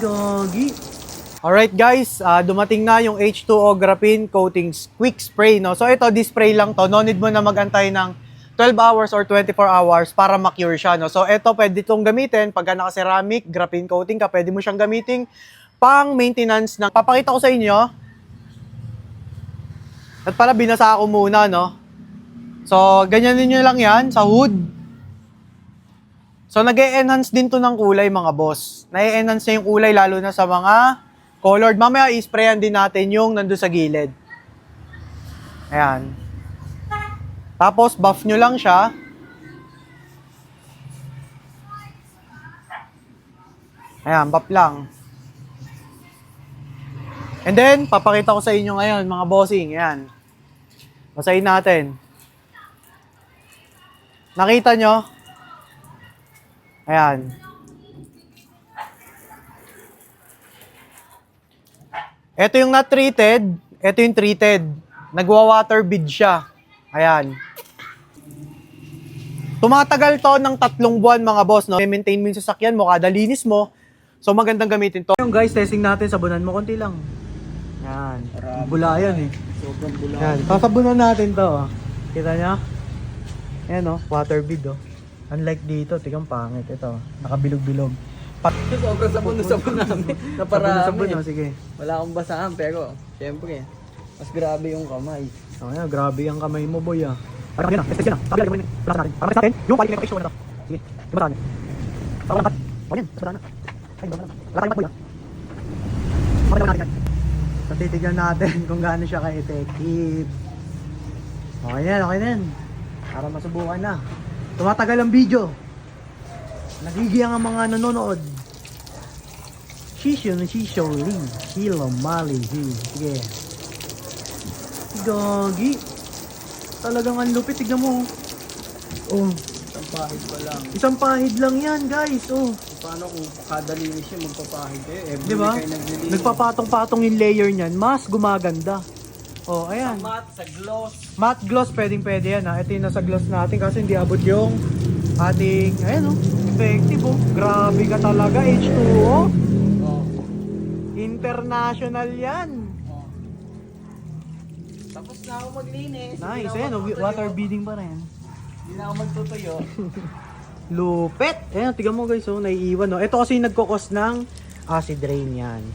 Gagi. Alright guys, dumating na yung H2O Graphene Coating Quick Spray, no? So ito, this spray lang to. No need mo na magantay ng 12 hours or 24 hours para ma-cure siya, no? So ito, pwede itong gamitin pagka naka-ceramic, graphene coating ka, pwede mo siyang gamitin pang maintenance ng... Papakita ko sa inyo. At pala, binasa ako muna, no? So, ganyanin nyo lang yan sa hood. So, nag-e-enhance din to ng kulay, mga boss. Na-e-enhance na yung kulay, lalo na sa mga colored. Mamaya, i-sprayan din natin yung nandun sa gilid. Ayan. Tapos, buff nyo lang siya. Ayan, buff lang. And then, papakita ko sa inyo ngayon, mga bossing. Ayan. Basahin natin. Nakita nyo? Ayan. Ito yung not treated. Ito yung treated. Nagwa-water bead siya. Ayan. Tumatagal to ng 3 buwan, mga boss, no? I-maintain mo yung sasakyan mo, kada linis mo. So, magandang gamitin to. Yung guys, testing natin. Sabunan mo konti lang. Ayan. Bula yan eh. Sobrang bula. Ayan. Sasabunan natin to. Oh. Kita nyo? Ayan oh, water bead oh. Unlike dito, tigang pangit. Ito, nakabilog-bilog. Sobrang sabon na sabon namin. Naparami. Sabon na, sige. Wala akong basahan pero, syempre, mas grabe yung kamay. Oh, ayan, grabe ang kamay mo, boy ah. Parang yan ah, tested yan ah. Sabi lagay mo rin. Para natin. Para natin, yung quality ng issue na to. Sige, iba natin. Para lang cut. O yan, basta na. Ay, iba na. Wala tayong mat, boy ah. Pakita natin yan. So, titignan natin kung gaano siya ka-effective. Okay na yan. Para masubukan na. Tumatagal ang video. Nagigiyang ang mga nanonood. Shisho Lee. Hilo Mali. Sige. Gagi. Talagang ang lupit. Tignan mo. Oh. Isang pahid pa lang. Isang pahid lang yan, guys. Oh. Paano kung kada linis siya magpapahid kayo? Di ba? Nagpapatong-patong yung layer niyan. Mas gumaganda. Oh, ayan. Sa matte, sa gloss. Matte gloss, pwedeng-pwede yan ha. Ito yung nasa gloss natin kasi hindi abot yung ating, ayan oh, effective oh. Grabe ka talaga, H2O. Oh. International yan. Oh. Tapos na ako maglinis. Nice, ayan oh, water beading pa rin. Hindi na ako magtutuyo. Lupet. Ayan, tignan mo guys oh, naiiwan oh. Ito kasi yung nagkukos ng acid rain yan.